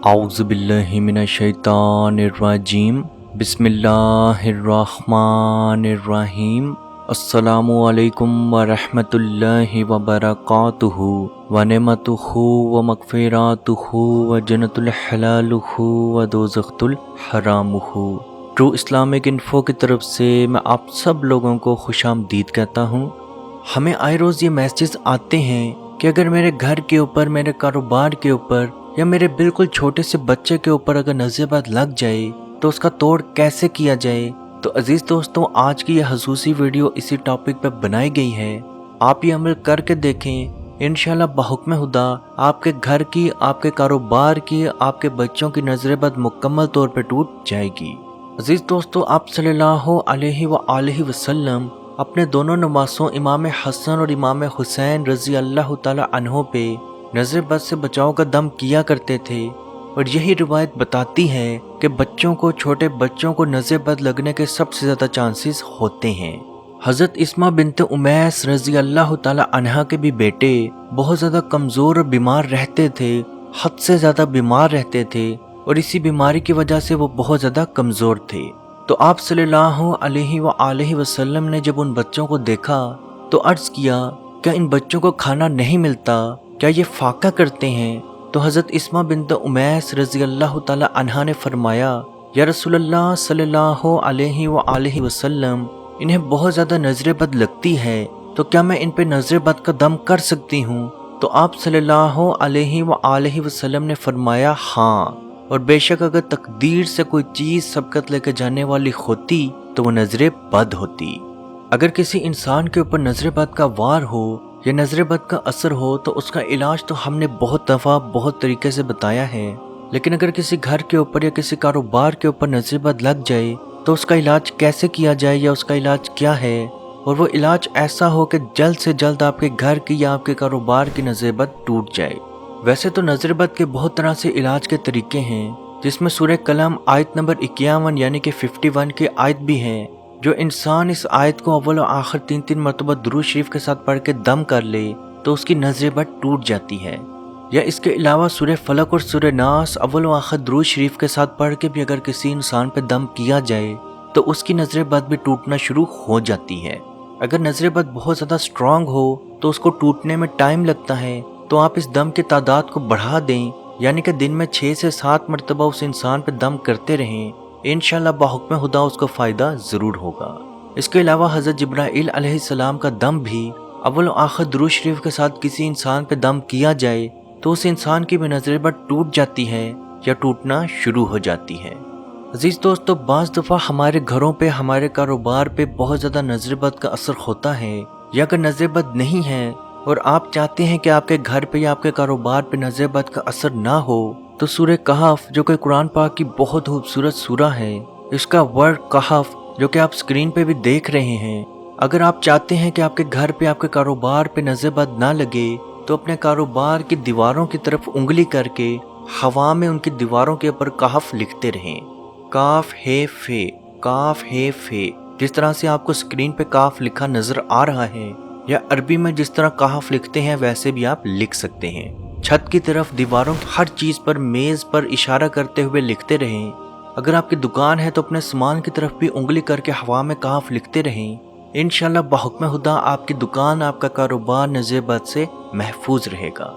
اعوذ باللہ من الشیطان الرجیم بسم اللہ الرحمن الرحیم السلام علیکم ورحمۃ اللہ وبرکاتہ ونعمتہ ومغفراتہ وجنت الحلالہ ودوزخ الحرامہ۔ ٹرو اسلامک انفو کی طرف سے میں آپ سب لوگوں کو خوش آمدید کہتا ہوں۔ ہمیں آئے روز یہ میسیج آتے ہیں کہ اگر میرے گھر کے اوپر، میرے کاروبار کے اوپر یا میرے بالکل چھوٹے سے بچے کے اوپر اگر نظر بد لگ جائے تو اس کا توڑ کیسے کیا جائے۔ تو عزیز دوستوں، آج کی یہ خصوصی ویڈیو اسی ٹاپک پہ بنائی گئی ہے۔ آپ یہ عمل کر کے دیکھیں، انشاءاللہ بحکم خدا آپ کے گھر کی، آپ کے کاروبار کی، آپ کے بچوں کی نظر بد مکمل طور پہ ٹوٹ جائے گی۔ عزیز دوستوں، آپ صلی اللہ علیہ وآلہ وسلم اپنے دونوں نواسوں امام حسن اور امام حسین رضی اللہ تعالی عنہ پہ نظر بد سے بچاؤ کا دم کیا کرتے تھے، اور یہی روایت بتاتی ہے کہ بچوں کو، چھوٹے بچوں کو نظر بد لگنے کے سب سے زیادہ چانسز ہوتے ہیں۔ حضرت اسماء بنت امیس رضی اللہ تعالی عنہا کے بھی بیٹے بہت زیادہ کمزور اور بیمار رہتے تھے، حد سے زیادہ بیمار رہتے تھے، اور اسی بیماری کی وجہ سے وہ بہت زیادہ کمزور تھے۔ تو آپ صلی اللہ علیہ وآلہ وسلم نے جب ان بچوں کو دیکھا تو عرض کیا، کیا ان بچوں کو کھانا نہیں ملتا؟ کیا یہ فاقہ کرتے ہیں؟ تو حضرت اسماء بنت امیس رضی اللہ تعالی عنہا نے فرمایا، یا رسول اللہ صلی اللہ علیہ وآلہ وسلم، انہیں بہت زیادہ نظر بد لگتی ہے، تو کیا میں ان پہ نظر بد کا دم کر سکتی ہوں؟ تو آپ صلی اللہ علیہ وآلہ وسلم نے فرمایا، ہاں، اور بے شک اگر تقدیر سے کوئی چیز سبقت لے کے جانے والی ہوتی تو وہ نظر بد ہوتی۔ اگر کسی انسان کے اوپر نظر بد کا وار ہو یا نظر بد کا اثر ہو تو اس کا علاج تو ہم نے بہت دفعہ بہت طریقے سے بتایا ہے، لیکن اگر کسی گھر کے اوپر یا کسی کاروبار کے اوپر نظر بد لگ جائے تو اس کا علاج کیسے کیا جائے یا اس کا علاج کیا ہے، اور وہ علاج ایسا ہو کہ جلد سے جلد آپ کے گھر کی یا آپ کے کاروبار کی نظر بد ٹوٹ جائے۔ ویسے تو نظر بد کے بہت طرح سے علاج کے طریقے ہیں، جس میں سورہ قلم آیت نمبر 51 یعنی کہ 51 کی آیت بھی ہے۔ جو انسان اس آیت کو اول و آخر 3 مرتبہ درود شریف کے ساتھ پڑھ کے دم کر لے تو اس کی نظر بد ٹوٹ جاتی ہے۔ یا اس کے علاوہ سورہ فلق اور سورہ ناس اول و آخر درود شریف کے ساتھ پڑھ کے بھی اگر کسی انسان پہ دم کیا جائے تو اس کی نظر بد بھی ٹوٹنا شروع ہو جاتی ہے۔ اگر نظر بد بہت زیادہ اسٹرانگ ہو تو اس کو ٹوٹنے میں ٹائم لگتا ہے، تو آپ اس دم کی تعداد کو بڑھا دیں، یعنی کہ دن میں 6 سے 7 مرتبہ اس انسان پہ دم کرتے رہیں، انشاءاللہ بحکم خدا اس کو فائدہ ضرور ہوگا۔ اس کے علاوہ حضرت جبرائیل علیہ السلام کا دم بھی اول و آخر درود شریف کے ساتھ کسی انسان پہ دم کیا جائے تو اس انسان کی بھی نظر بد ٹوٹ جاتی ہے یا ٹوٹنا شروع ہو جاتی ہے۔ عزیز دوستو، بعض دفعہ ہمارے گھروں پہ، ہمارے کاروبار پہ بہت زیادہ نظر بد کا اثر ہوتا ہے، یا اگر نظر بد نہیں ہے اور آپ چاہتے ہیں کہ آپ کے گھر پہ یا آپ کے کاروبار پہ نظر بد کا اثر نہ ہو، تو سورہ کہف جو کہ قرآن پاک کی بہت خوبصورت سورہ ہے، اس کا ورڈ کہف جو کہ آپ سکرین پہ بھی دیکھ رہے ہیں، اگر آپ چاہتے ہیں کہ آپ کے گھر پہ، آپ کے کاروبار پہ نظر بد نہ لگے تو اپنے کاروبار کی دیواروں کی طرف انگلی کر کے ہوا میں ان کی دیواروں کے اوپر کہف لکھتے رہیں، کاف ہے فے، کاف ہے فے، جس طرح سے آپ کو سکرین پہ کاف لکھا نظر آ رہا ہے، یا عربی میں جس طرح کہف لکھتے ہیں ویسے بھی آپ لکھ سکتے ہیں۔ چھت کی طرف، دیواروں کی ہر چیز پر، میز پر اشارہ کرتے ہوئے لکھتے رہیں۔ اگر آپ کی دکان ہے تو اپنے سامان کی طرف بھی انگلی کر کے ہوا میں کہف لکھتے رہیں، انشاءاللہ بحکم خدا آپ کی دکان، آپ کا کاروبار نظر بد سے محفوظ رہے گا۔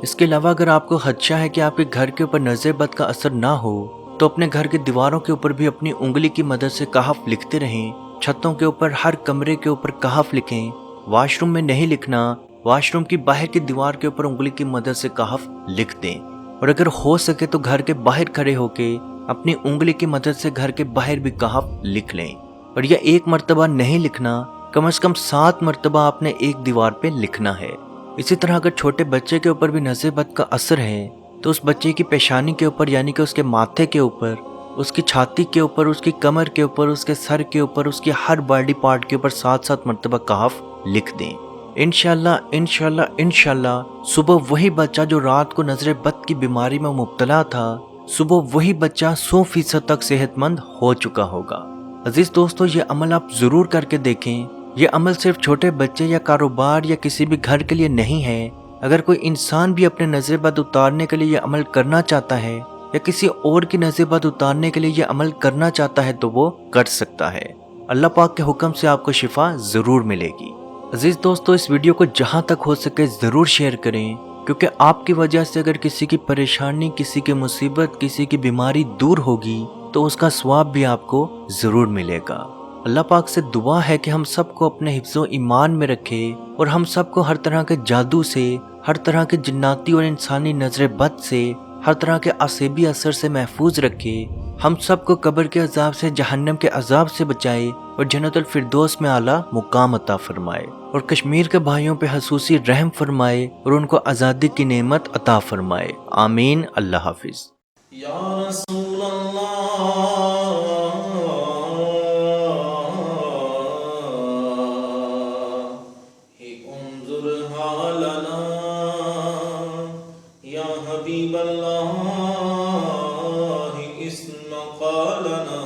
اس کے علاوہ اگر آپ کو خدشہ ہے کہ آپ کے گھر کے اوپر نظر بد کا اثر نہ ہو تو اپنے گھر کی دیواروں کے اوپر بھی اپنی انگلی کی مدد سے کہف لکھتے رہیں، چھتوں کے اوپر، ہر کمرے کے اوپر کہف لکھیں۔ واش روم میں نہیں لکھنا، واش روم کی باہر کی دیوار کے اوپر انگلی کی مدد سے کہف لکھ دیں، اور اگر ہو سکے تو گھر کے باہر کھڑے ہو کے اپنی انگلی کی مدد سے گھر کے باہر بھی کہف لکھ لیں، اور یہ 1 مرتبہ نہیں لکھنا، کم از کم 7 مرتبہ آپ نے ایک دیوار پہ لکھنا ہے۔ اسی طرح اگر چھوٹے بچے کے اوپر بھی نظر بد کا اثر ہے تو اس بچے کی پیشانی کے اوپر، یعنی کہ اس کے ماتھے کے اوپر، اس کی چھاتی کے اوپر، اس کی کمر کے اوپر، اس کے سر کے اوپر، اس کی ہر باڈی پارٹ کے اوپر 7 مرتبہ کہف لکھ دیں۔ انشاءاللہ انشاءاللہ انشاءاللہ صبح وہی بچہ جو رات کو نظر بد کی بیماری میں مبتلا تھا، صبح وہی بچہ 100% تک صحت مند ہو چکا ہوگا۔ عزیز دوستو، یہ عمل آپ ضرور کر کے دیکھیں۔ یہ عمل صرف چھوٹے بچے یا کاروبار یا کسی بھی گھر کے لیے نہیں ہے۔ اگر کوئی انسان بھی اپنے نظر بد اتارنے کے لیے یہ عمل کرنا چاہتا ہے، یا کسی اور کی نظر بد اتارنے کے لیے یہ عمل کرنا چاہتا ہے تو وہ کر سکتا ہے۔ اللہ پاک کے حکم سے آپ کو شفا ضرور ملے گی۔ عزیز دوستو، اس ویڈیو کو جہاں تک ہو سکے ضرور شیئر کریں، کیونکہ آپ کی وجہ سے اگر کسی کی پریشانی، کسی کی مصیبت، کسی کی بیماری دور ہوگی تو اس کا ثواب بھی آپ کو ضرور ملے گا۔ اللہ پاک سے دعا ہے کہ ہم سب کو اپنے حفظ و ایمان میں رکھے اور ہم سب کو ہر طرح کے جادو سے، ہر طرح کے جناتی اور انسانی نظر بد سے، ہر طرح کے عصبی اثر سے محفوظ رکھے، ہم سب کو قبر کے عذاب سے، جہنم کے عذاب سے بچائے اور جنت الفردوس میں اعلیٰ مقام عطا فرمائے، اور کشمیر کے بھائیوں پہ خصوصی رحم فرمائے اور ان کو آزادی کی نعمت عطا فرمائے۔ آمین۔ اللہ حافظ۔ یا رسول اللہ انظر حالنا، یا حبیب اللہ اسمع قالنا،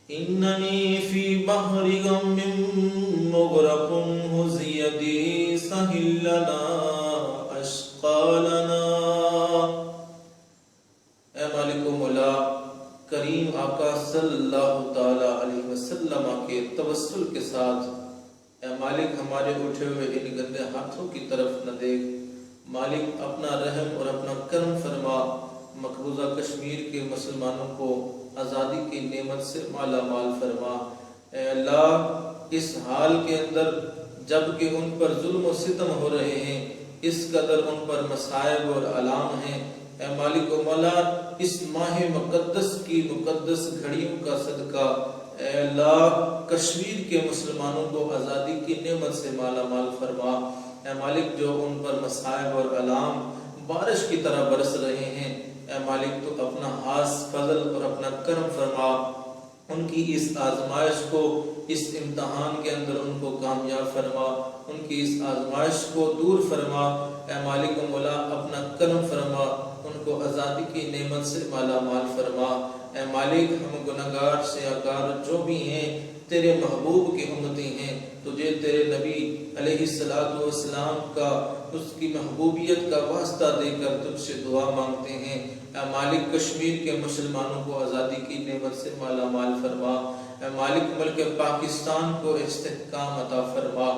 اننی فی بحر غم مغرق حز یدی سہل لنا اشقالنا۔ اے مالک و مولا کریم آقا صلی اللہ تعالی علیہ وسلم کے توسل کے ساتھ، اے مالک ہمارے اٹھے ہوئے ان گندے ہاتھوں کی طرف نہ دیکھ، مالک اپنا رحم اور اپنا کرم فرما، مقبوضہ کشمیر کے مسلمانوں کو آزادی کی نعمت سے مالا مال فرما۔ اے اللہ، اس حال کے اندر جب کہ ان پر ظلم و ستم ہو رہے ہیں، اس قدر ان پر مصائب اور آلام ہیں، اے مالک و مولا اس ماہ مقدس کی مقدس گھڑیوں کا صدقہ، اے اللہ کشمیر کے مسلمانوں کو آزادی کی نعمت سے مالا مال فرما۔ اے مالک جو ان پر مصائب اور آلام بارش کی طرح برس رہے ہیں، اے مالک تو اپنا خاص فضل اور اپنا کرم فرما، ان کی اس آزمائش کو، اس امتحان کے اندر ان کو کامیاب فرما، ان کی اس آزمائش کو دور فرما۔ اے مالک و مولا اپنا کرم فرما، ان کو آزادی کی نعمت سے مالا مال فرما۔ اے مالک ہم گناہگار سیاہکار جو بھی ہیں تیرے محبوب کی امتی ہیں، تجھے تیرے نبی علیہ السلام کا، اس کی محبوبیت کا واسطہ دے کر تجھ سے دعا مانگتے ہیں۔ اے مالک کشمیر کے مسلمانوں کو آزادی کی نعمت سے مالا مال فرما۔ اے مالک ملک پاکستان کو استحکام عطا فرما،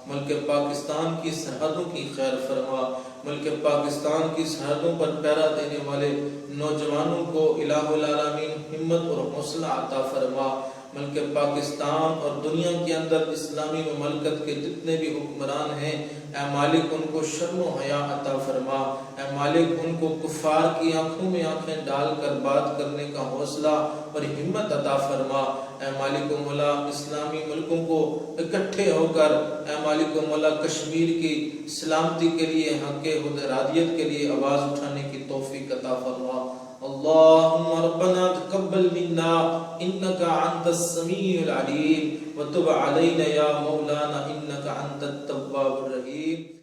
ملک پاکستان کی سرحدوں کی خیر فرما، ملک پاکستان کی سرحدوں پر پہرا دینے والے نوجوانوں کو الہ العالمین ہمت اور حوصلہ عطا فرما۔ ملک پاکستان اور دنیا کے اندر اسلامی مملکت کے جتنے بھی حکمران ہیں، اے مالک ان کو شرم و حیا عطا فرما۔ اے مالک ان کو کفار کی آنکھوں میں آنکھیں ڈال کر بات کرنے کا حوصلہ اور ہمت عطا فرما۔ اے مالک و مولا اسلامی ملکوں کو اکٹھے ہو کر، اے مالک و مولا کشمیر کی سلامتی کے لیے، حق حدرادیت کے لیے آواز اٹھانے کی توفیق عطا فرما۔ اللہم ربنا تقبل منا انکا انت السمیع العلیم وتب علینا یا مولانا انکا انت التواب الرحیم۔